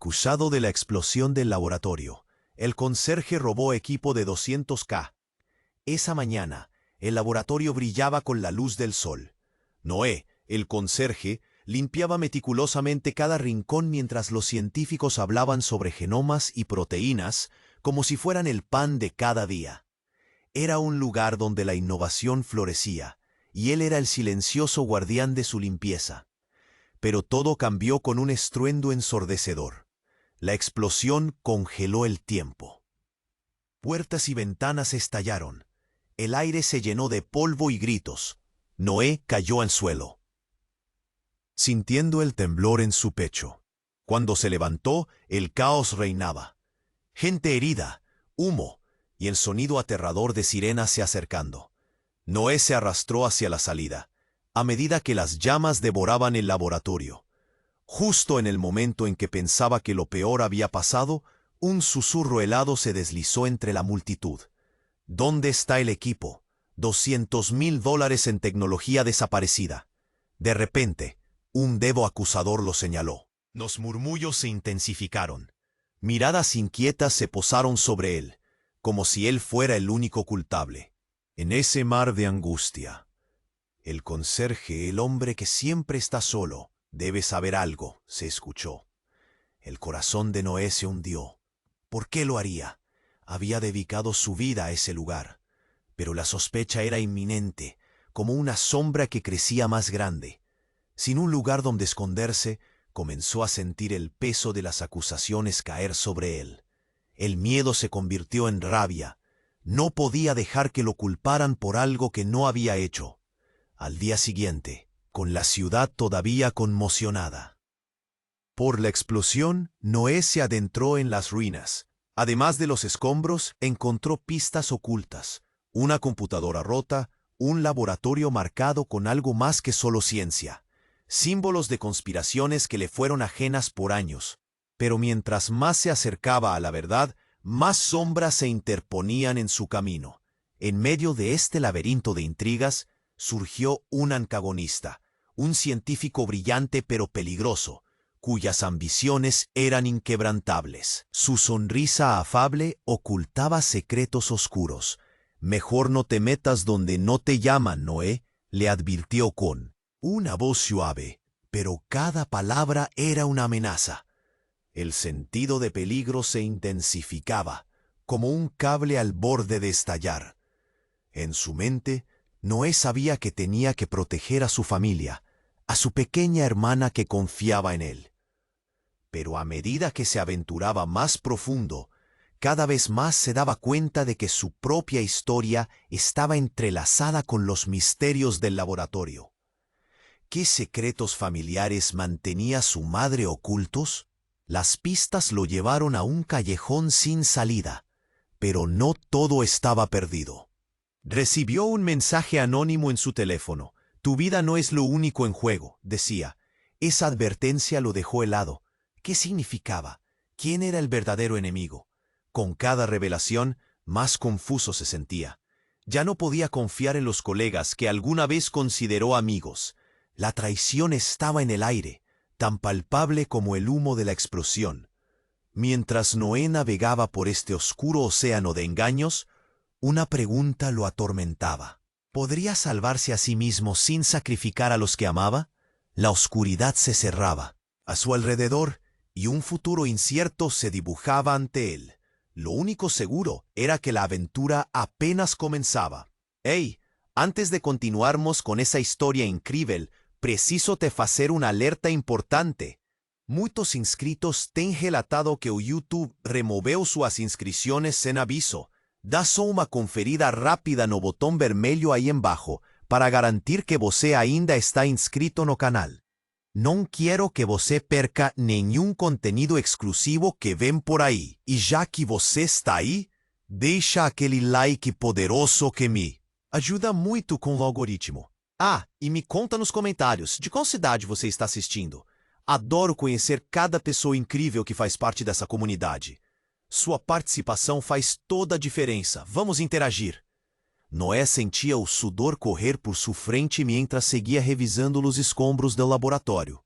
Acusado de la explosión del laboratorio, el conserje robó equipo de 200K. Esa mañana, el laboratorio brillaba con la luz del sol. Noé, el conserje, limpiaba meticulosamente cada rincón mientras los científicos hablaban sobre genomas y proteínas como si fueran el pan de cada día. Era un lugar donde la innovación florecía, y él era el silencioso guardián de su limpieza. Pero todo cambió con un estruendo ensordecedor. La explosión congeló el tiempo. Puertas y ventanas estallaron. El aire se llenó de polvo y gritos. Noé cayó al suelo, sintiendo el temblor en su pecho. Cuando se levantó, el caos reinaba. Gente herida, humo y el sonido aterrador de sirenas se acercando. Noé se arrastró hacia la salida, a medida que las llamas devoraban el laboratorio. Justo en el momento en que pensaba que lo peor había pasado, un susurro helado se deslizó entre la multitud. ¿Dónde está el equipo? $200,000 en tecnología desaparecida. De repente, un dedo acusador lo señaló. Los murmullos se intensificaron. Miradas inquietas se posaron sobre él, como si él fuera el único culpable. En ese mar de angustia, el conserje, el hombre que siempre está solo, debe saber algo, se escuchó. El corazón de Noé se hundió. ¿Por qué lo haría? Había dedicado su vida a ese lugar, pero la sospecha era inminente, como una sombra que crecía más grande. Sin un lugar donde esconderse, comenzó a sentir el peso de las acusaciones caer sobre él. El miedo se convirtió en rabia. No podía dejar que lo culparan por algo que no había hecho. Al día siguiente, con la ciudad todavía conmocionada por la explosión, Noé se adentró en las ruinas. Además de los escombros, encontró pistas ocultas, una computadora rota, un laboratorio marcado con algo más que solo ciencia, símbolos de conspiraciones que le fueron ajenas por años. Pero mientras más se acercaba a la verdad, más sombras se interponían en su camino. En medio de este laberinto de intrigas, surgió un antagonista, un científico brillante pero peligroso, cuyas ambiciones eran inquebrantables. Su sonrisa afable ocultaba secretos oscuros. «Mejor no te metas donde no te llaman, Noé», le advirtió con una voz suave, pero cada palabra era una amenaza. El sentido de peligro se intensificaba, como un cable al borde de estallar. En su mente, Noé sabía que tenía que proteger a su familia, a su pequeña hermana que confiaba en él. Pero a medida que se aventuraba más profundo, cada vez más se daba cuenta de que su propia historia estaba entrelazada con los misterios del laboratorio. ¿Qué secretos familiares mantenía su madre ocultos? Las pistas lo llevaron a un callejón sin salida, pero no todo estaba perdido. Recibió un mensaje anónimo en su teléfono. «Tu vida no es lo único en juego», decía. Esa advertencia lo dejó helado. ¿Qué significaba? ¿Quién era el verdadero enemigo? Con cada revelación, más confuso se sentía. Ya no podía confiar en los colegas que alguna vez consideró amigos. La traición estaba en el aire, tan palpable como el humo de la explosión. Mientras Noé navegaba por este oscuro océano de engaños, una pregunta lo atormentaba. ¿Podría salvarse a sí mismo sin sacrificar a los que amaba? La oscuridad se cerraba a su alrededor y un futuro incierto se dibujaba ante él. Lo único seguro era que la aventura apenas comenzaba. «Hey, antes de continuarmos con esa historia increíble, preciso te fazer una alerta importante. Muitos inscritos têm relatado que o YouTube removeu suas inscrições sem aviso. Dá só uma conferida rápida no botão vermelho aí embaixo para garantir que você ainda está inscrito no canal. Não quero que você perca nenhum conteúdo exclusivo que vem por aí. E já que você está aí, deixa aquele like poderoso que me ajuda muito com o algoritmo. Ah, e me conta nos comentários de qual cidade você está assistindo. Adoro conhecer cada pessoa incrível que faz parte dessa comunidade. Sua participação faz toda a diferença. Vamos interagir. Noé sentia o sudor correr por sua frente mientras seguia revisando os escombros do laboratório.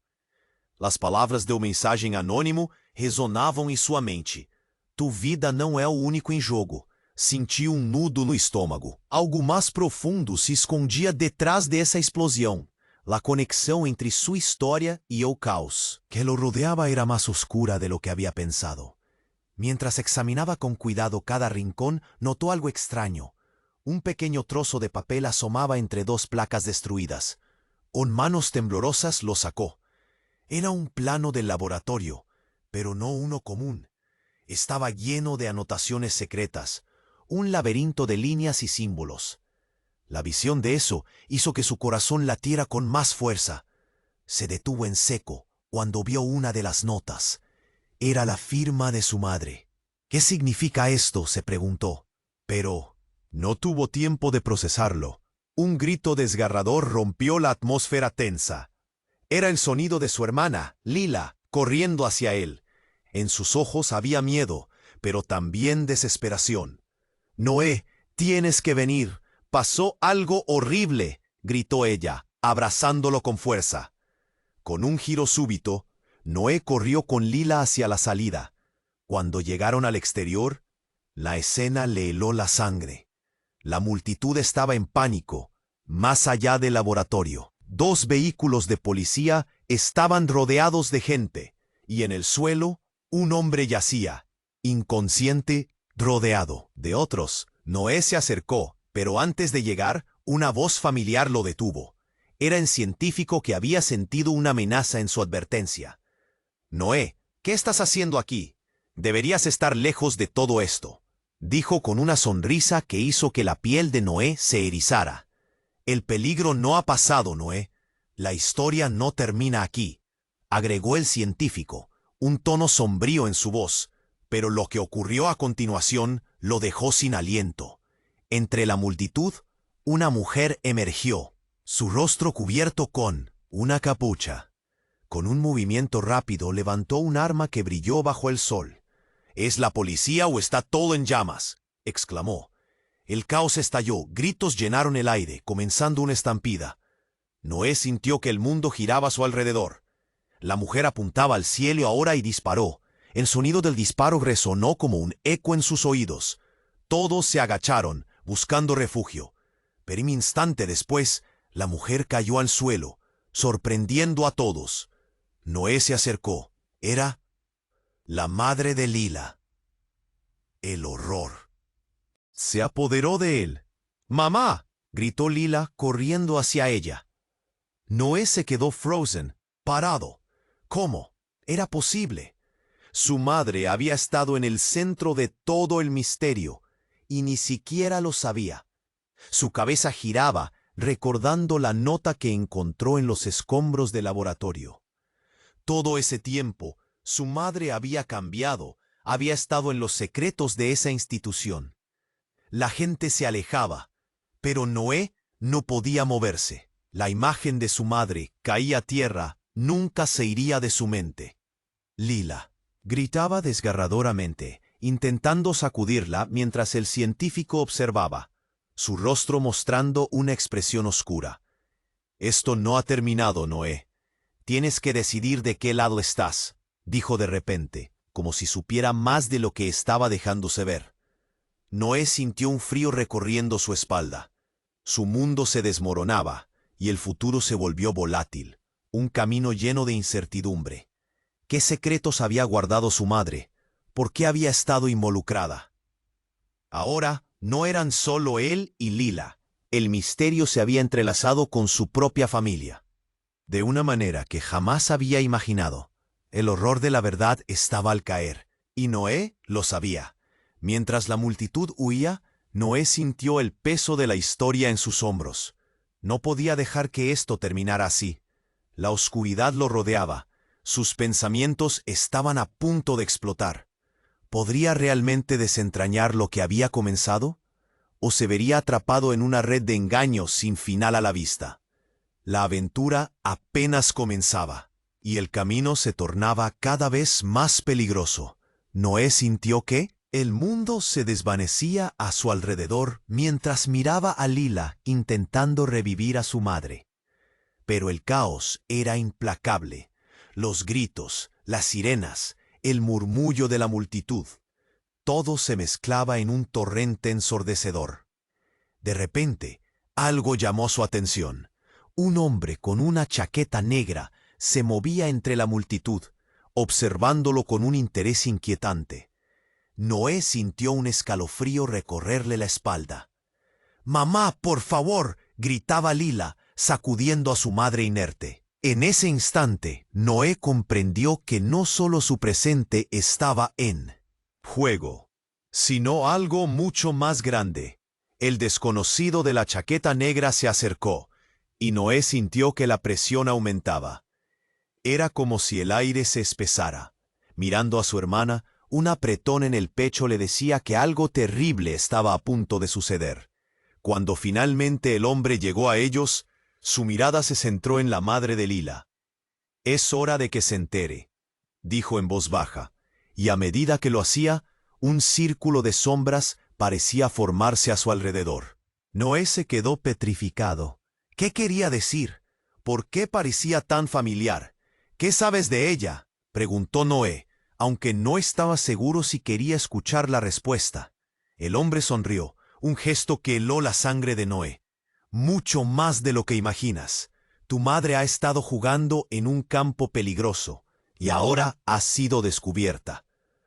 As palavras do mensagem anônimo resonavam em sua mente. Tu vida não é o único em jogo. Sentiu um nudo no estômago. Algo mais profundo se escondia detrás dessa explosão. La conexão entre sua história e o caos que lo rodeaba era más oscura de lo que había pensado. Mientras examinaba con cuidado cada rincón, notó algo extraño. Un pequeño trozo de papel asomaba entre dos placas destruidas. Con manos temblorosas lo sacó. Era un plano del laboratorio, pero no uno común. Estaba lleno de anotaciones secretas, un laberinto de líneas y símbolos. La visión de eso hizo que su corazón latiera con más fuerza. Se detuvo en seco cuando vio una de las notas. Era la firma de su madre. ¿Qué significa esto?, se preguntó. Pero no tuvo tiempo de procesarlo. Un grito desgarrador rompió la atmósfera tensa. Era el sonido de su hermana, Lila, corriendo hacia él. En sus ojos había miedo, pero también desesperación. «Noé, tienes que venir. Pasó algo horrible», gritó ella, abrazándolo con fuerza. Con un giro súbito, Noé corrió con Lila hacia la salida. Cuando llegaron al exterior, la escena le heló la sangre. La multitud estaba en pánico, más allá del laboratorio. 2 vehículos de policía estaban rodeados de gente, y en el suelo un hombre yacía, inconsciente, rodeado de otros. Noé se acercó, pero antes de llegar, una voz familiar lo detuvo. Era el científico que había sentido una amenaza en su advertencia. «Noé, ¿qué estás haciendo aquí? Deberías estar lejos de todo esto», dijo con una sonrisa que hizo que la piel de Noé se erizara. «El peligro no ha pasado, Noé. La historia no termina aquí», agregó el científico, un tono sombrío en su voz, pero lo que ocurrió a continuación lo dejó sin aliento. Entre la multitud, una mujer emergió, su rostro cubierto con una capucha. Con un movimiento rápido levantó un arma que brilló bajo el sol. «¿Es la policía o está todo en llamas?», exclamó. El caos estalló, gritos llenaron el aire, comenzando una estampida. Noé sintió que el mundo giraba a su alrededor. La mujer apuntaba al cielo ahora y disparó. El sonido del disparo resonó como un eco en sus oídos. Todos se agacharon, buscando refugio. Pero un instante después, la mujer cayó al suelo, sorprendiendo a todos. Noé se acercó. Era la madre de Lila. El horror se apoderó de él. «¡Mamá!», gritó Lila, corriendo hacia ella. Noé se quedó frozen, parado. ¿Cómo? Era posible. Su madre había estado en el centro de todo el misterio, y ni siquiera lo sabía. Su cabeza giraba, recordando la nota que encontró en los escombros del laboratorio. Todo ese tiempo, su madre había cambiado, había estado en los secretos de esa institución. La gente se alejaba, pero Noé no podía moverse. La imagen de su madre caía a tierra, nunca se iría de su mente. «Lila», gritaba desgarradoramente, intentando sacudirla mientras el científico observaba, su rostro mostrando una expresión oscura. «Esto no ha terminado, Noé. Tienes que decidir de qué lado estás», dijo de repente, como si supiera más de lo que estaba dejándose ver. Noé sintió un frío recorriendo su espalda. Su mundo se desmoronaba, y el futuro se volvió volátil, un camino lleno de incertidumbre. ¿Qué secretos había guardado su madre? ¿Por qué había estado involucrada? Ahora no eran solo él y Lila. El misterio se había entrelazado con su propia familia. De una manera que jamás había imaginado. El horror de la verdad estaba al caer, y Noé lo sabía. Mientras la multitud huía, Noé sintió el peso de la historia en sus hombros. No podía dejar que esto terminara así. La oscuridad lo rodeaba. Sus pensamientos estaban a punto de explotar. ¿Podría realmente desentrañar lo que había comenzado? ¿O se vería atrapado en una red de engaños sin final a la vista? La aventura apenas comenzaba, y el camino se tornaba cada vez más peligroso. Noé sintió que el mundo se desvanecía a su alrededor mientras miraba a Lila intentando revivir a su madre. Pero el caos era implacable. los gritos, las sirenas, el murmullo de la multitud. Todo se mezclaba en un torrente ensordecedor. De repente, algo llamó su atención. Un hombre con una chaqueta negra se movía entre la multitud, observándolo con un interés inquietante. Noé sintió un escalofrío recorrerle la espalda. «¡Mamá, por favor!», gritaba Lila, sacudiendo a su madre inerte. En ese instante, Noé comprendió que no solo su presente estaba en juego, sino algo mucho más grande. El desconocido de la chaqueta negra se acercó, y Noé sintió que la presión aumentaba. Era como si el aire se espesara. Mirando a su hermana, un apretón en el pecho le decía que algo terrible estaba a punto de suceder. Cuando finalmente el hombre llegó a ellos, su mirada se centró en la madre de Lila. «Es hora de que se entere», dijo en voz baja, y a medida que lo hacía, un círculo de sombras parecía formarse a su alrededor. Noé se quedó petrificado. ¿Qué quería decir? ¿Por qué parecía tan familiar? «¿Qué sabes de ella?», preguntó Noé, aunque no estaba seguro si quería escuchar la respuesta. El hombre sonrió, un gesto que heló la sangre de Noé. «Mucho más de lo que imaginas. Tu madre ha estado jugando en un campo peligroso, y ahora ha sido descubierta».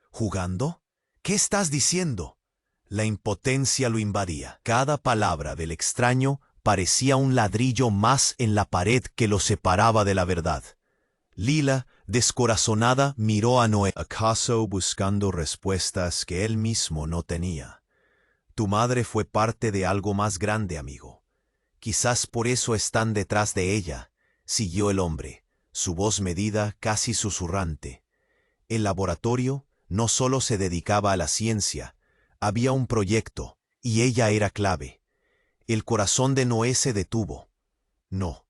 «¿Jugando? ¿Qué estás diciendo?». La impotencia lo invadía. Cada palabra del extraño parecía un ladrillo más en la pared que lo separaba de la verdad. Lila, descorazonada, miró a Noé, acaso buscando respuestas que él mismo no tenía. «Tu madre fue parte de algo más grande, amigo. Quizás por eso están detrás de ella», siguió el hombre, su voz medida, casi susurrante. El laboratorio no solo se dedicaba a la ciencia, había un proyecto, y ella era clave. El corazón de Noé se detuvo. «No,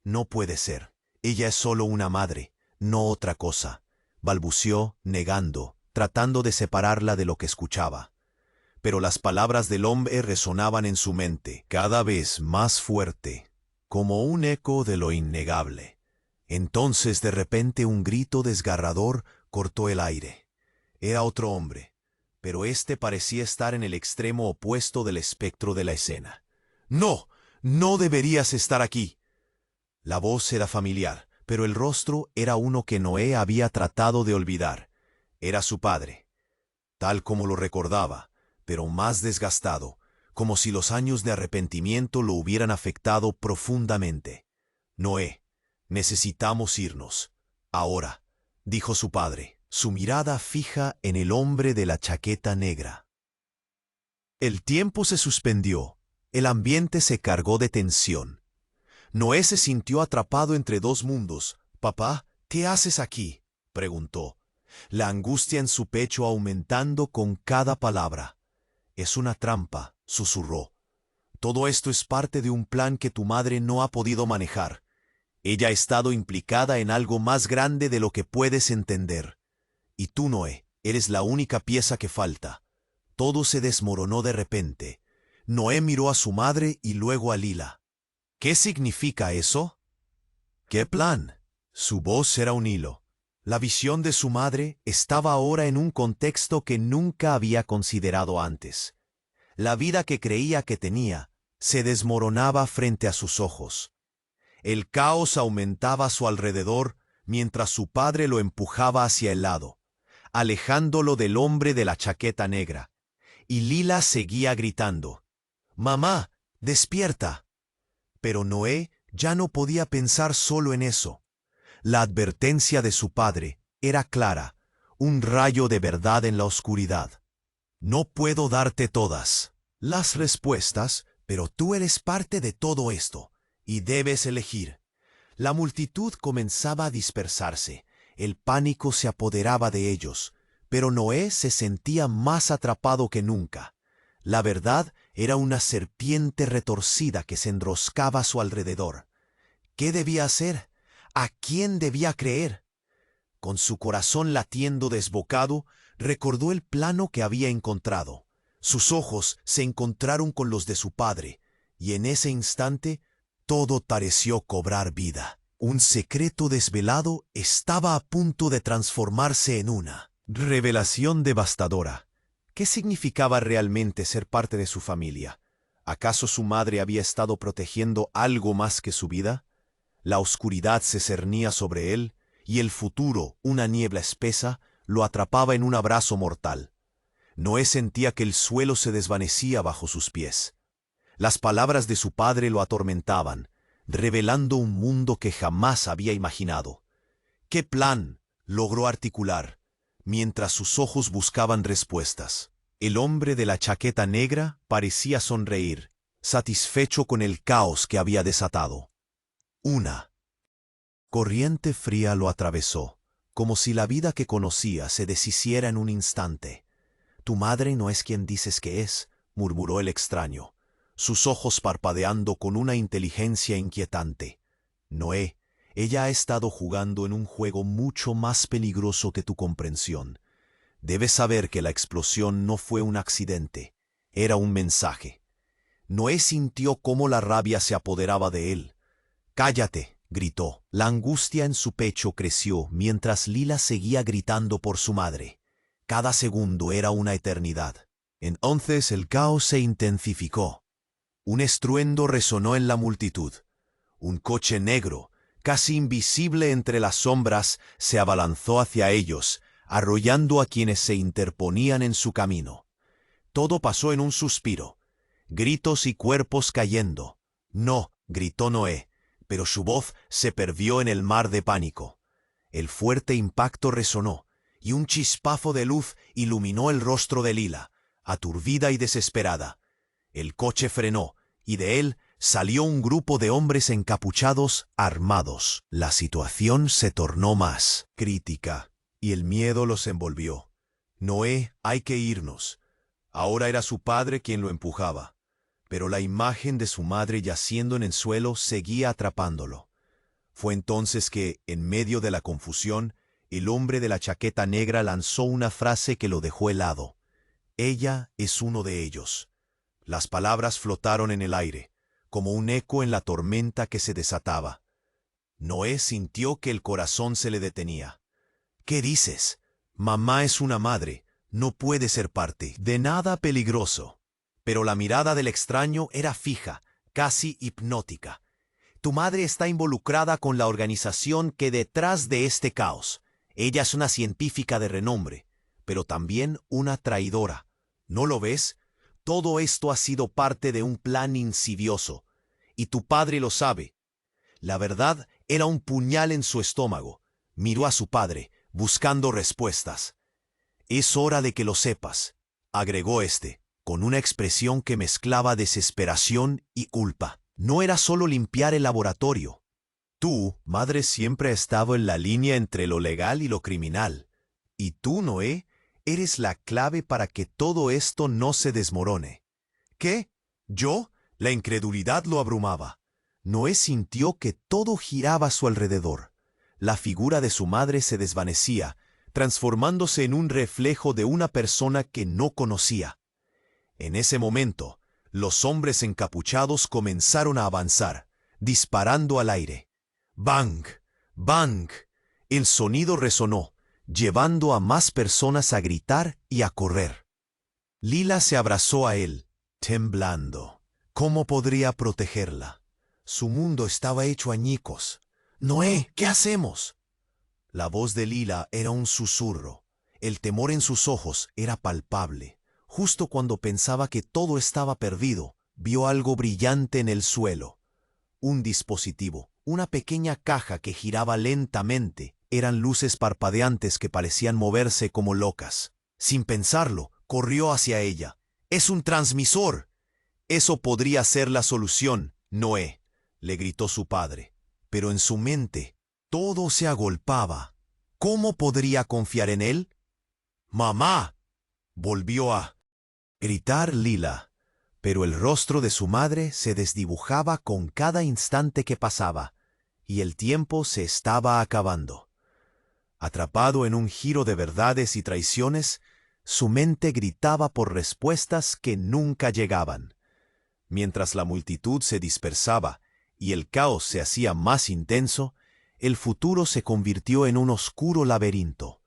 no puede ser. Ella es solo una madre, no otra cosa», balbuceó, negando, tratando de separarla de lo que escuchaba. Pero las palabras del hombre resonaban en su mente, cada vez más fuerte, como un eco de lo innegable. Entonces de repente un grito desgarrador cortó el aire. Era otro hombre, pero este parecía estar en el extremo opuesto del espectro de la escena. «¡No! ¡No deberías estar aquí!». La voz era familiar, pero el rostro era uno que Noé había tratado de olvidar. Era su padre, tal como lo recordaba, pero más desgastado, como si los años de arrepentimiento lo hubieran afectado profundamente. «Noé, necesitamos irnos. Ahora», dijo su padre, su mirada fija en el hombre de la chaqueta negra. El tiempo se suspendió, el ambiente se cargó de tensión. Noé se sintió atrapado entre dos mundos. «Papá, ¿qué haces aquí?», preguntó, la angustia en su pecho aumentando con cada palabra. «Es una trampa», susurró. «Todo esto es parte de un plan que tu madre no ha podido manejar. Ella ha estado implicada en algo más grande de lo que puedes entender. Y tú, Noé, eres la única pieza que falta». Todo se desmoronó de repente. Noé miró a su madre y luego a Lila. «¿Qué significa eso?». «¿Qué plan?». Su voz era un hilo. La visión de su madre estaba ahora en un contexto que nunca había considerado antes. La vida que creía que tenía se desmoronaba frente a sus ojos. El caos aumentaba a su alrededor mientras su padre lo empujaba hacia el lado, alejándolo del hombre de la chaqueta negra. Y Lila seguía gritando: «¡Mamá, despierta!». Pero Noé ya no podía pensar solo en eso. La advertencia de su padre era clara, un rayo de verdad en la oscuridad. «No puedo darte todas las respuestas, pero tú eres parte de todo esto, y debes elegir». La multitud comenzaba a dispersarse, el pánico se apoderaba de ellos, pero Noé se sentía más atrapado que nunca. La verdad era una serpiente retorcida que se enroscaba a su alrededor. ¿Qué debía hacer? ¿A quién debía creer? Con su corazón latiendo desbocado, recordó el plano que había encontrado. Sus ojos se encontraron con los de su padre, y en ese instante todo pareció cobrar vida. Un secreto desvelado estaba a punto de transformarse en una revelación devastadora. ¿Qué significaba realmente ser parte de su familia? ¿Acaso su madre había estado protegiendo algo más que su vida? La oscuridad se cernía sobre él, y el futuro, una niebla espesa, lo atrapaba en un abrazo mortal. Noé sentía que el suelo se desvanecía bajo sus pies. Las palabras de su padre lo atormentaban, revelando un mundo que jamás había imaginado. ¿Qué plan logró articular mientras sus ojos buscaban respuestas? El hombre de la chaqueta negra parecía sonreír, satisfecho con el caos que había desatado. Una corriente fría lo atravesó, como si la vida que conocía se deshiciera en un instante. «Tu madre no es quien dices que es», murmuró el extraño, sus ojos parpadeando con una inteligencia inquietante. «Noé, ella ha estado jugando en un juego mucho más peligroso que tu comprensión. Debes saber que la explosión no fue un accidente, era un mensaje». Noé sintió cómo la rabia se apoderaba de él. «¡Cállate!», gritó. La angustia en su pecho creció mientras Lila seguía gritando por su madre. Cada segundo era una eternidad. Entonces el caos se intensificó. Un estruendo resonó en la multitud. Un coche negro, casi invisible entre las sombras, se abalanzó hacia ellos, arrollando a quienes se interponían en su camino. Todo pasó en un suspiro. Gritos y cuerpos cayendo. «No», gritó Noé, pero su voz se perdió en el mar de pánico. El fuerte impacto resonó, y un chispazo de luz iluminó el rostro de Lila, aturdida y desesperada. El coche frenó, y de él salió un grupo de hombres encapuchados, armados. La situación se tornó más crítica, y el miedo los envolvió. «Noé, hay que irnos». Ahora era su padre quien lo empujaba, pero la imagen de su madre yaciendo en el suelo seguía atrapándolo. Fue entonces que, en medio de la confusión, el hombre de la chaqueta negra lanzó una frase que lo dejó helado. «Ella es uno de ellos». Las palabras flotaron en el aire, como un eco en la tormenta que se desataba. Noé sintió que el corazón se le detenía. «¿Qué dices? Mamá es una madre, no puede ser parte de nada peligroso». Pero la mirada del extraño era fija, casi hipnótica. «Tu madre está involucrada con la organización que detrás de este caos. Ella es una científica de renombre, pero también una traidora. ¿No lo ves? Todo esto ha sido parte de un plan insidioso, y tu padre lo sabe». La verdad era un puñal en su estómago. Miró a su padre, buscando respuestas. «Es hora de que lo sepas», agregó este, con una expresión que mezclaba desesperación y culpa. «No era solo limpiar el laboratorio. Tu madre siempre ha estado en la línea entre lo legal y lo criminal. Y tú, Noé, eres la clave para que todo esto no se desmorone». «¿Qué? ¿Yo?». La incredulidad lo abrumaba. Noé sintió que todo giraba a su alrededor. La figura de su madre se desvanecía, transformándose en un reflejo de una persona que no conocía. En ese momento, los hombres encapuchados comenzaron a avanzar, disparando al aire. ¡Bang! ¡Bang! El sonido resonó, llevando a más personas a gritar y a correr. Lila se abrazó a él, temblando. ¿Cómo podría protegerla? Su mundo estaba hecho añicos. «Noé, ¿qué hacemos?». La voz de Lila era un susurro. El temor en sus ojos era palpable. Justo cuando pensaba que todo estaba perdido, vio algo brillante en el suelo. Un dispositivo, una pequeña caja que giraba lentamente. Eran luces parpadeantes que parecían moverse como locas. Sin pensarlo, corrió hacia ella. «¡Es un transmisor!». «Eso podría ser la solución, Noé», le gritó su padre. Pero en su mente, todo se agolpaba. ¿Cómo podría confiar en él? «¡Mamá!», volvió a gritar Lila, pero el rostro de su madre se desdibujaba con cada instante que pasaba, y el tiempo se estaba acabando. Atrapado en un giro de verdades y traiciones, su mente gritaba por respuestas que nunca llegaban. Mientras la multitud se dispersaba y el caos se hacía más intenso, el futuro se convirtió en un oscuro laberinto.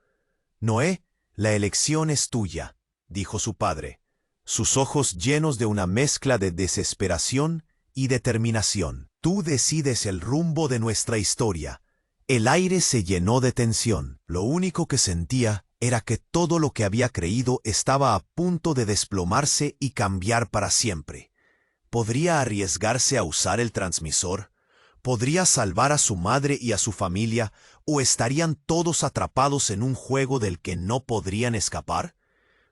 «Noé, la elección es tuya», dijo su padre, sus ojos llenos de una mezcla de desesperación y determinación. «Tú decides el rumbo de nuestra historia». El aire se llenó de tensión. Lo único que sentía era que todo lo que había creído estaba a punto de desplomarse y cambiar para siempre. ¿Podría arriesgarse a usar el transmisor? ¿Podría salvar a su madre y a su familia? ¿O estarían todos atrapados en un juego del que no podrían escapar?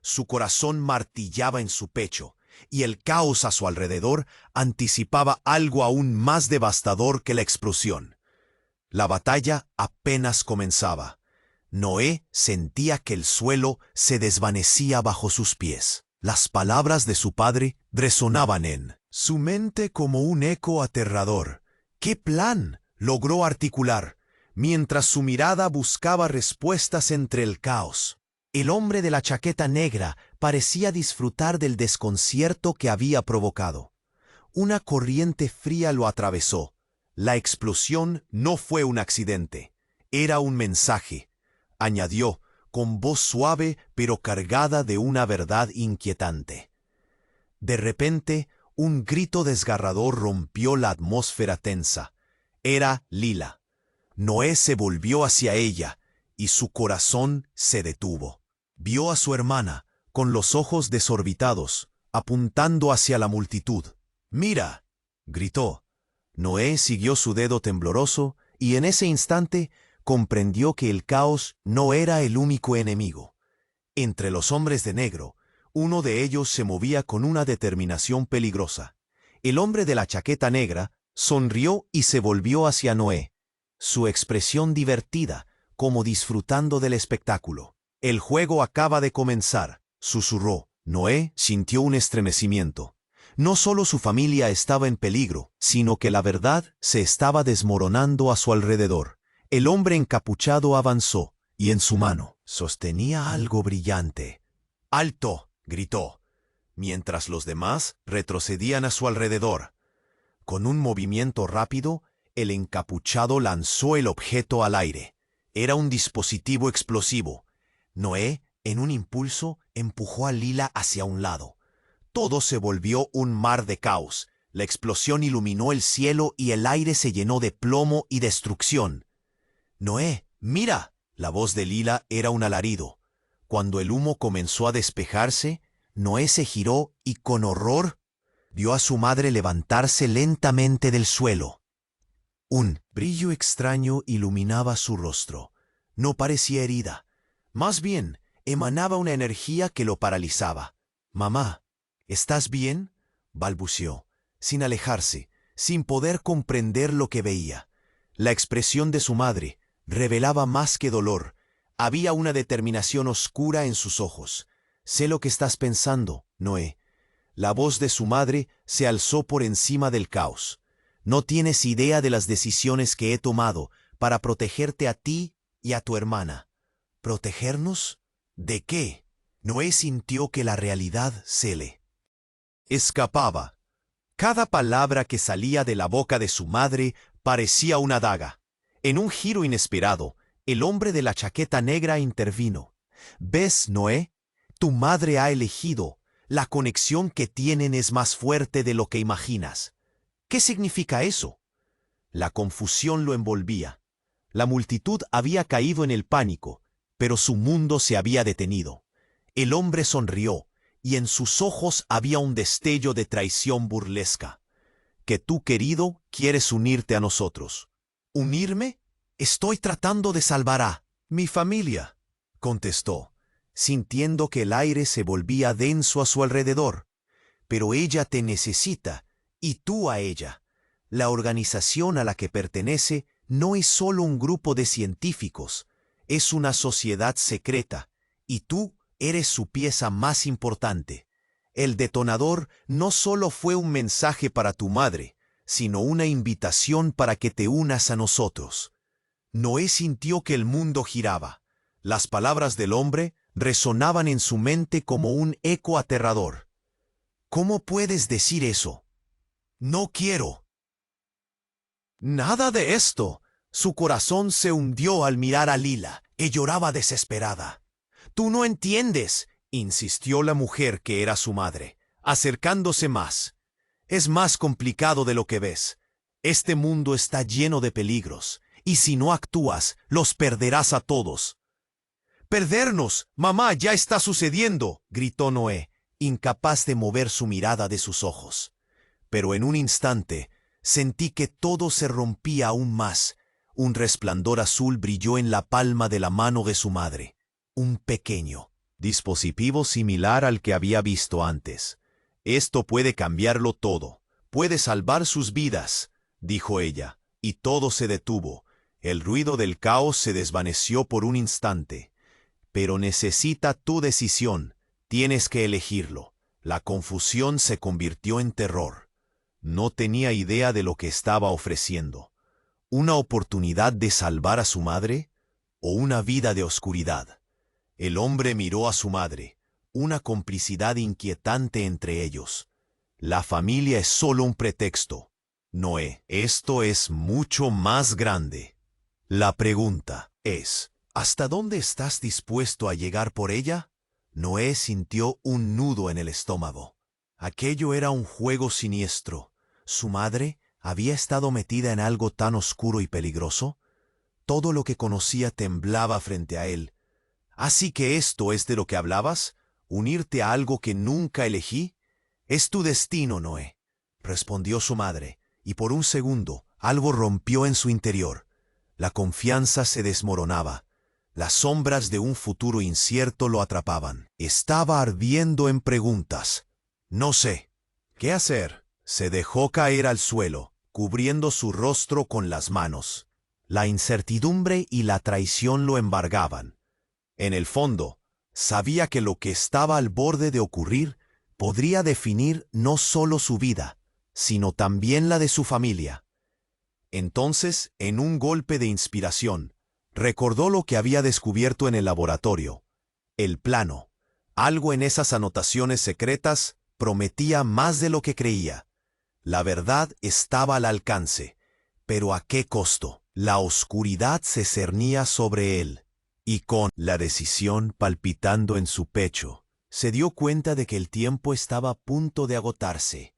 Su corazón martillaba en su pecho, y el caos a su alrededor anticipaba algo aún más devastador que la explosión. La batalla apenas comenzaba. Noé sentía que el suelo se desvanecía bajo sus pies. Las palabras de su padre resonaban en su mente como un eco aterrador. ¿Qué plan logró articular mientras su mirada buscaba respuestas entre el caos? El hombre de la chaqueta negra parecía disfrutar del desconcierto que había provocado. Una corriente fría lo atravesó. La explosión no fue un accidente, era un mensaje, añadió, con voz suave pero cargada de una verdad inquietante. De repente, un grito desgarrador rompió la atmósfera tensa. Era Lila. Noé se volvió hacia ella, y su corazón se detuvo. Vio a su hermana, con los ojos desorbitados, apuntando hacia la multitud. «¡Mira!», gritó. Noé siguió su dedo tembloroso y en ese instante comprendió que el caos no era el único enemigo. Entre los hombres de negro, uno de ellos se movía con una determinación peligrosa. El hombre de la chaqueta negra sonrió y se volvió hacia Noé, su expresión divertida, como disfrutando del espectáculo. «El juego acaba de comenzar», susurró. Noé sintió un estremecimiento. No solo su familia estaba en peligro, sino que la verdad se estaba desmoronando a su alrededor. El hombre encapuchado avanzó, y en su mano sostenía algo brillante. «¡Alto!», gritó, mientras los demás retrocedían a su alrededor. Con un movimiento rápido, el encapuchado lanzó el objeto al aire. Era un dispositivo explosivo. Noé, en un impulso, empujó a Lila hacia un lado. Todo se volvió un mar de caos. La explosión iluminó el cielo y el aire se llenó de plomo y destrucción. «Noé, mira». La voz de Lila era un alarido. Cuando el humo comenzó a despejarse, Noé se giró y con horror vio a su madre levantarse lentamente del suelo. Un brillo extraño iluminaba su rostro. No parecía herida. Más bien, emanaba una energía que lo paralizaba. «Mamá, ¿estás bien?», balbuceó, sin alejarse, sin poder comprender lo que veía. La expresión de su madre revelaba más que dolor. Había una determinación oscura en sus ojos. «Sé lo que estás pensando, Noé». La voz de su madre se alzó por encima del caos. «No tienes idea de las decisiones que he tomado para protegerte a ti y a tu hermana». «¿Protegernos? ¿De qué?». Noé sintió que la realidad se le escapaba. Cada palabra que salía de la boca de su madre parecía una daga. En un giro inesperado, el hombre de la chaqueta negra intervino. «¿Ves, Noé? Tu madre ha elegido. La conexión que tienen es más fuerte de lo que imaginas». «¿Qué significa eso?». La confusión lo envolvía. La multitud había caído en el pánico, pero su mundo se había detenido. El hombre sonrió, y en sus ojos había un destello de traición burlesca. «Que tú, querido, quieres unirte a nosotros». «¿Unirme? Estoy tratando de salvar a mi familia», contestó, sintiendo que el aire se volvía denso a su alrededor. «Pero ella te necesita, y tú a ella. La organización a la que pertenece no es solo un grupo de científicos, es una sociedad secreta, y tú eres su pieza más importante. El detonador no solo fue un mensaje para tu madre, sino una invitación para que te unas a nosotros». Noé sintió que el mundo giraba. Las palabras del hombre resonaban en su mente como un eco aterrador. «¿Cómo puedes decir eso?». «No quiero». «Nada de esto», Su corazón se hundió al mirar a Lila, que lloraba desesperada. «Tú no entiendes», insistió la mujer que era su madre, acercándose más. «Es más complicado de lo que ves. Este mundo está lleno de peligros, y si no actúas, los perderás a todos». «¡Perdernos! ¡Mamá, ya está sucediendo!», gritó Noé, incapaz de mover su mirada de sus ojos. Pero en un instante, sentí que todo se rompía aún más. Un resplandor azul brilló en la palma de la mano de su madre. Un pequeño dispositivo similar al que había visto antes. «Esto puede cambiarlo todo. Puede salvar sus vidas», dijo ella, y todo se detuvo. El ruido del caos se desvaneció por un instante. «Pero necesita tu decisión. Tienes que elegirlo». La confusión se convirtió en terror. No tenía idea de lo que estaba ofreciendo. ¿Una oportunidad de salvar a su madre o una vida de oscuridad? El hombre miró a su madre, una complicidad inquietante entre ellos. La familia es solo un pretexto. Noé, esto es mucho más grande. La pregunta es, ¿hasta dónde estás dispuesto a llegar por ella? Noé sintió un nudo en el estómago. Aquello era un juego siniestro. ¿Su madre había estado metida en algo tan oscuro y peligroso? Todo lo que conocía temblaba frente a él. «¿Así que esto es de lo que hablabas? ¿Unirte a algo que nunca elegí?» «Es tu destino, Noé», respondió su madre, y por un segundo algo rompió en su interior. La confianza se desmoronaba. Las sombras de un futuro incierto lo atrapaban. Estaba ardiendo en preguntas. «No sé. ¿Qué hacer?» Se dejó caer al suelo, cubriendo su rostro con las manos. La incertidumbre y la traición lo embargaban. En el fondo, sabía que lo que estaba al borde de ocurrir podría definir no solo su vida, sino también la de su familia. Entonces, en un golpe de inspiración, recordó lo que había descubierto en el laboratorio. El plano. Algo en esas anotaciones secretas prometía más de lo que creía. La verdad estaba al alcance, pero ¿a qué costo? La oscuridad se cernía sobre él, y con la decisión palpitando en su pecho, se dio cuenta de que el tiempo estaba a punto de agotarse.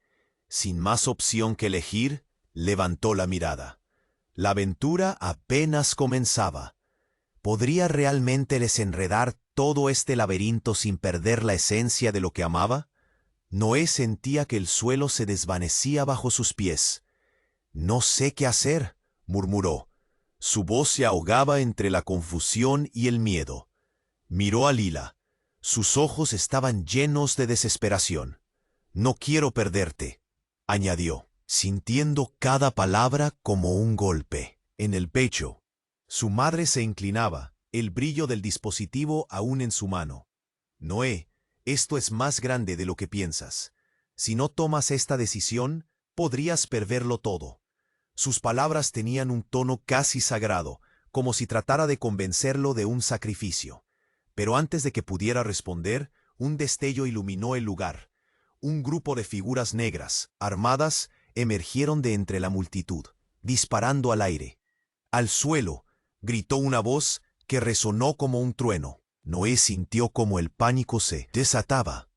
Sin más opción que elegir, levantó la mirada. La aventura apenas comenzaba. ¿Podría realmente desenredar todo este laberinto sin perder la esencia de lo que amaba? Noé sentía que el suelo se desvanecía bajo sus pies. «No sé qué hacer», murmuró. Su voz se ahogaba entre la confusión y el miedo. Miró a Lila. Sus ojos estaban llenos de desesperación. «No quiero perderte», añadió, sintiendo cada palabra como un golpe en el pecho. Su madre se inclinaba, el brillo del dispositivo aún en su mano. «Noé, esto es más grande de lo que piensas. Si no tomas esta decisión, podrías perderlo todo». Sus palabras tenían un tono casi sagrado, como si tratara de convencerlo de un sacrificio. Pero antes de que pudiera responder, un destello iluminó el lugar. Un grupo de figuras negras, armadas, emergieron de entre la multitud, disparando al aire. «¡Al suelo!», gritó una voz que resonó como un trueno. Noé sintió como el pánico se desataba.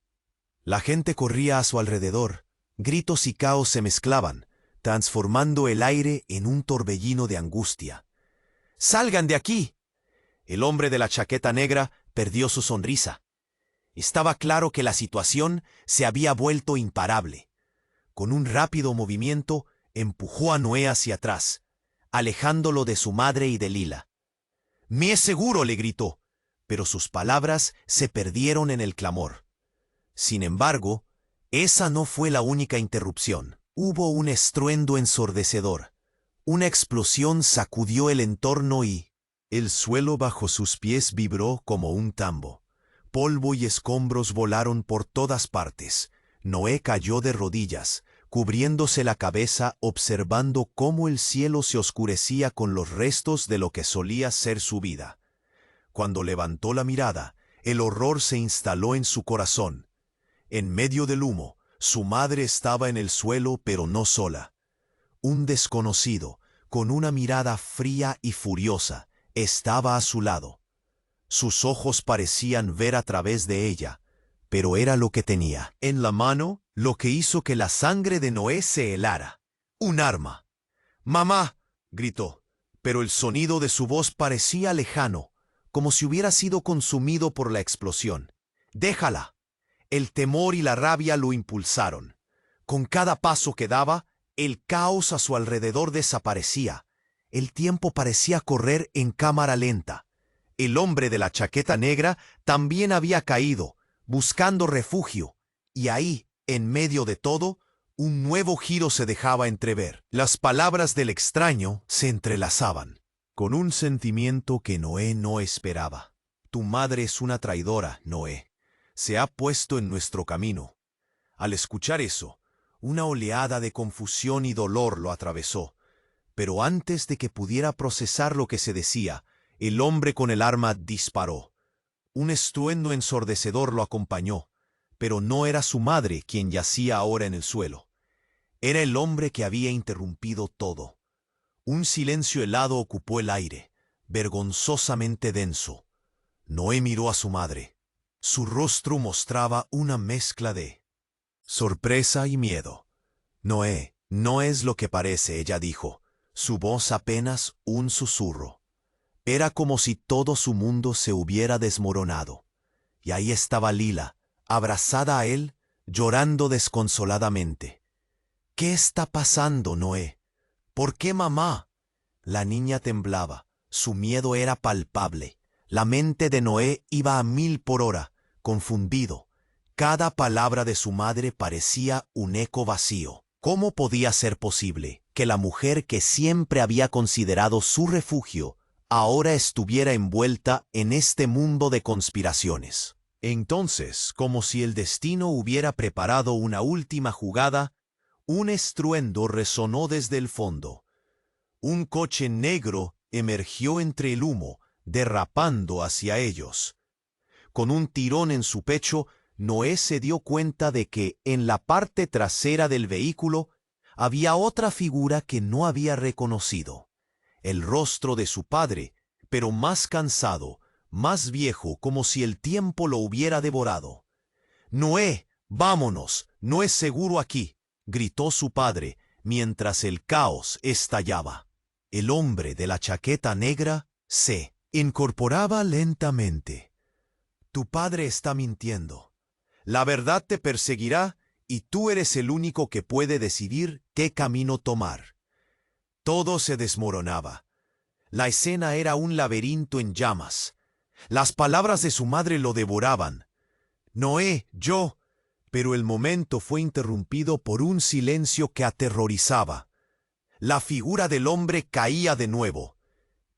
La gente corría a su alrededor. Gritos y caos se mezclaban, transformando el aire en un torbellino de angustia. «¡Salgan de aquí!». El hombre de la chaqueta negra perdió su sonrisa. Estaba claro que la situación se había vuelto imparable. Con un rápido movimiento, empujó a Noé hacia atrás, alejándolo de su madre y de Lila. «¡Me es seguro!», le gritó, pero sus palabras se perdieron en el clamor. Sin embargo, esa no fue la única interrupción. Hubo un estruendo ensordecedor. Una explosión sacudió el entorno y el suelo bajo sus pies vibró como un tambo. Polvo y escombros volaron por todas partes. Noé cayó de rodillas, cubriéndose la cabeza, observando cómo el cielo se oscurecía con los restos de lo que solía ser su vida. Cuando levantó la mirada, el horror se instaló en su corazón. En medio del humo, su madre estaba en el suelo, pero no sola. Un desconocido, con una mirada fría y furiosa, estaba a su lado. Sus ojos parecían ver a través de ella, pero era lo que tenía en la mano lo que hizo que la sangre de Noé se helara. Un arma. «¡Mamá!», gritó, pero el sonido de su voz parecía lejano, como si hubiera sido consumido por la explosión. «¡Déjala!». El temor y la rabia lo impulsaron. Con cada paso que daba, el caos a su alrededor desaparecía. El tiempo parecía correr en cámara lenta. El hombre de la chaqueta negra también había caído, buscando refugio, y ahí, en medio de todo, un nuevo giro se dejaba entrever. Las palabras del extraño se entrelazaban, con un sentimiento que Noé no esperaba. «Tu madre es una traidora, Noé. Se ha puesto en nuestro camino». Al escuchar eso, una oleada de confusión y dolor lo atravesó. Pero antes de que pudiera procesar lo que se decía, el hombre con el arma disparó. Un estruendo ensordecedor lo acompañó, pero no era su madre quien yacía ahora en el suelo. Era el hombre que había interrumpido todo. Un silencio helado ocupó el aire, vergonzosamente denso. Noé miró a su madre. Su rostro mostraba una mezcla de sorpresa y miedo. «Noé, no es lo que parece», ella dijo, su voz apenas un susurro. Era como si todo su mundo se hubiera desmoronado. Y ahí estaba Lila, abrazada a él, llorando desconsoladamente. «¿Qué está pasando, Noé? ¿Por qué, mamá?». La niña temblaba, su miedo era palpable. La mente de Noé iba a 1000 por hora, confundido. Cada palabra de su madre parecía un eco vacío. ¿Cómo podía ser posible que la mujer que siempre había considerado su refugio ahora estuviera envuelta en este mundo de conspiraciones? Entonces, como si el destino hubiera preparado una última jugada, un estruendo resonó desde el fondo. Un coche negro emergió entre el humo, derrapando hacia ellos. Con un tirón en su pecho, Noé se dio cuenta de que en la parte trasera del vehículo había otra figura que no había reconocido. El rostro de su padre, pero más cansado, más viejo, como si el tiempo lo hubiera devorado. «Noé, vámonos, no es seguro aquí», gritó su padre, mientras el caos estallaba. El hombre de la chaqueta negra se incorporaba lentamente. «Tu padre está mintiendo. La verdad te perseguirá y tú eres el único que puede decidir qué camino tomar». Todo se desmoronaba. La escena era un laberinto en llamas. Las palabras de su madre lo devoraban. «Noé, yo…». Pero el momento fue interrumpido por un silencio que aterrorizaba. La figura del hombre caía de nuevo,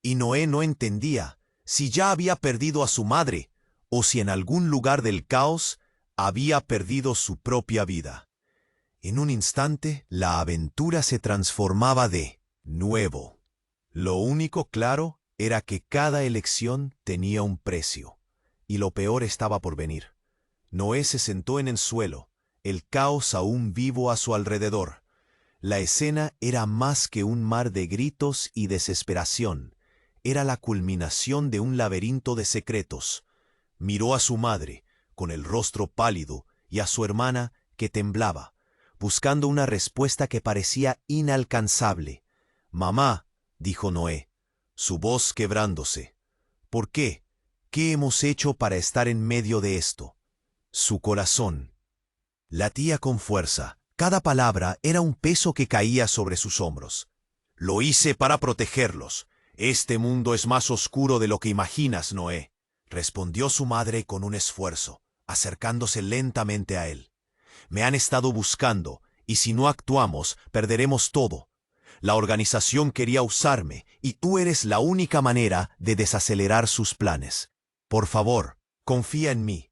y Noé no entendía si ya había perdido a su madre o si en algún lugar del caos había perdido su propia vida. En un instante, la aventura se transformaba de nuevo. Lo único claro era que cada elección tenía un precio, y lo peor estaba por venir. Noé se sentó en el suelo, el caos aún vivo a su alrededor. La escena era más que un mar de gritos y desesperación. Era la culminación de un laberinto de secretos. Miró a su madre, con el rostro pálido, y a su hermana, que temblaba, buscando una respuesta que parecía inalcanzable. «Mamá», dijo Noé, su voz quebrándose. «¿Por qué? ¿Qué hemos hecho para estar en medio de esto?». Su corazón latía con fuerza. Cada palabra era un peso que caía sobre sus hombros. «Lo hice para protegerlos. Este mundo es más oscuro de lo que imaginas, Noé», respondió su madre con un esfuerzo, acercándose lentamente a él. «Me han estado buscando, y si no actuamos, perderemos todo. La organización quería usarme, y tú eres la única manera de desacelerar sus planes. Por favor, confía en mí».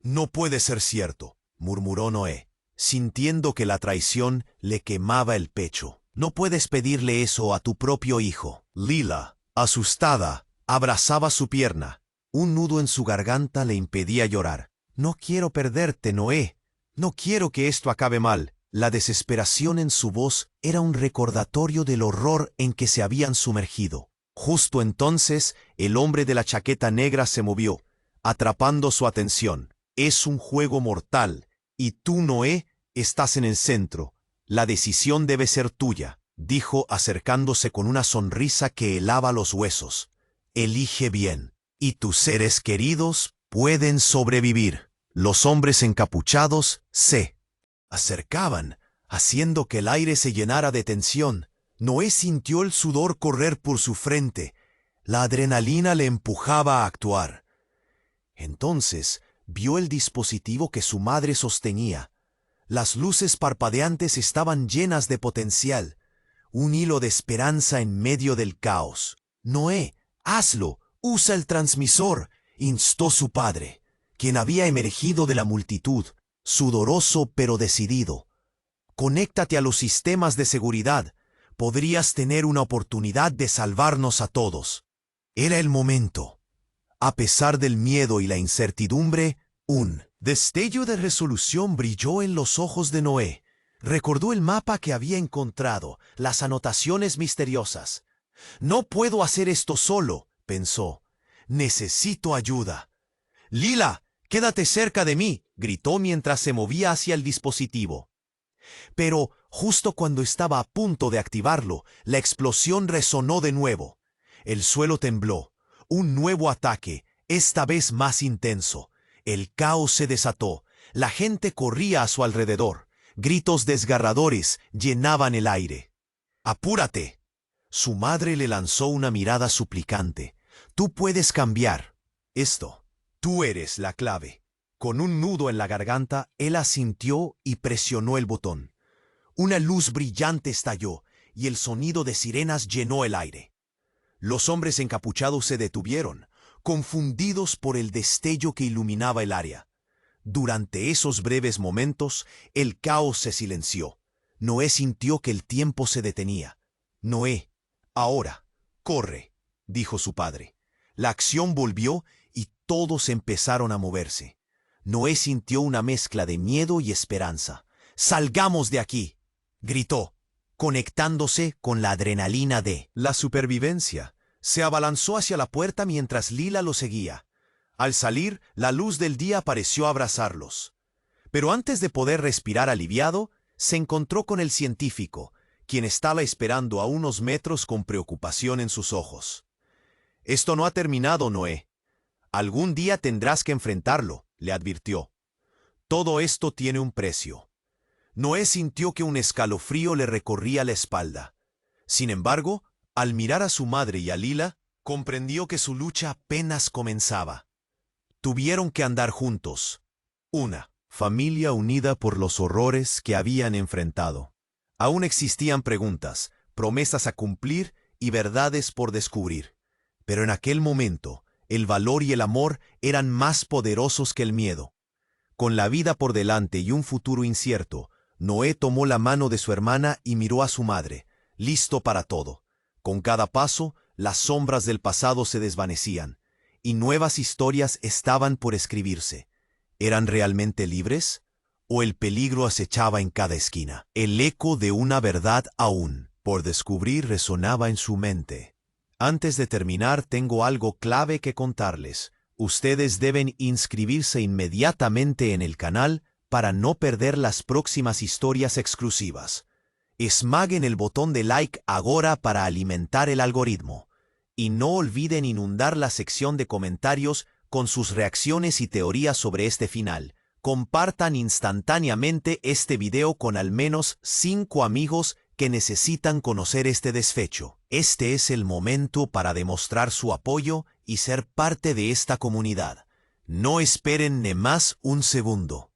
«No puede ser cierto», murmuró Noé, sintiendo que la traición le quemaba el pecho. «No puedes pedirle eso a tu propio hijo». Lila, asustada, abrazaba su pierna. Un nudo en su garganta le impedía llorar. «No quiero perderte, Noé. No quiero que esto acabe mal», La desesperación en su voz era un recordatorio del horror en que se habían sumergido. Justo entonces, el hombre de la chaqueta negra se movió, atrapando su atención. Es un juego mortal, y tú, Noé, estás en el centro. La decisión debe ser tuya, dijo acercándose con una sonrisa que helaba los huesos. Elige bien, y tus seres queridos pueden sobrevivir. Los hombres encapuchados se acercaban, haciendo que el aire se llenara de tensión. Noé sintió el sudor correr por su frente. La adrenalina le empujaba a actuar. Entonces vio el dispositivo que su madre sostenía. Las luces parpadeantes estaban llenas de potencial, un hilo de esperanza en medio del caos. Noé, hazlo, usa el transmisor, instó su padre, quien había emergido de la multitud, sudoroso pero decidido. Conéctate a los sistemas de seguridad. Podrías tener una oportunidad de salvarnos a todos. Era el momento. A pesar del miedo y la incertidumbre, un destello de resolución brilló en los ojos de Noé. Recordó el mapa que había encontrado, las anotaciones misteriosas. No puedo hacer esto solo, pensó. Necesito ayuda. Lila, quédate cerca de mí, gritó mientras se movía hacia el dispositivo. Pero, justo cuando estaba a punto de activarlo, la explosión resonó de nuevo. El suelo tembló. Un nuevo ataque, esta vez más intenso. El caos se desató. La gente corría a su alrededor. Gritos desgarradores llenaban el aire. ¡Apúrate! Su madre le lanzó una mirada suplicante. Tú puedes cambiar esto. Tú eres la clave. Con un nudo en la garganta, él asintió y presionó el botón. Una luz brillante estalló y el sonido de sirenas llenó el aire. Los hombres encapuchados se detuvieron, confundidos por el destello que iluminaba el área. Durante esos breves momentos, el caos se silenció. Noé sintió que el tiempo se detenía. Noé, ahora, corre, dijo su padre. La acción volvió y todos empezaron a moverse. Noé sintió una mezcla de miedo y esperanza. ¡Salgamos de aquí!, gritó, conectándose con la adrenalina de la supervivencia. Se abalanzó hacia la puerta mientras Lila lo seguía. Al salir, la luz del día pareció abrazarlos. Pero antes de poder respirar aliviado, se encontró con el científico, quien estaba esperando a unos metros con preocupación en sus ojos. «Esto no ha terminado, Noé. Algún día tendrás que enfrentarlo», le advirtió. «Todo esto tiene un precio». Noé sintió que un escalofrío le recorría la espalda. Sin embargo, al mirar a su madre y a Lila, comprendió que su lucha apenas comenzaba. Tuvieron que andar juntos. Una familia unida por los horrores que habían enfrentado. Aún existían preguntas, promesas a cumplir y verdades por descubrir. Pero en aquel momento, el valor y el amor eran más poderosos que el miedo. Con la vida por delante y un futuro incierto, Noé tomó la mano de su hermana y miró a su madre, listo para todo. Con cada paso, las sombras del pasado se desvanecían, y nuevas historias estaban por escribirse. ¿Eran realmente libres? ¿O el peligro acechaba en cada esquina? El eco de una verdad aún por descubrir resonaba en su mente. Antes de terminar, tengo algo clave que contarles. Ustedes deben inscribirse inmediatamente en el canal para no perder las próximas historias exclusivas. Esmaguen el botón de like ahora para alimentar el algoritmo. Y no olviden inundar la sección de comentarios con sus reacciones y teorías sobre este final. Compartan instantáneamente este video con al menos 5 amigos que necesitan conocer este desfecho. Este es el momento para demostrar su apoyo y ser parte de esta comunidad. No esperen ni más un segundo.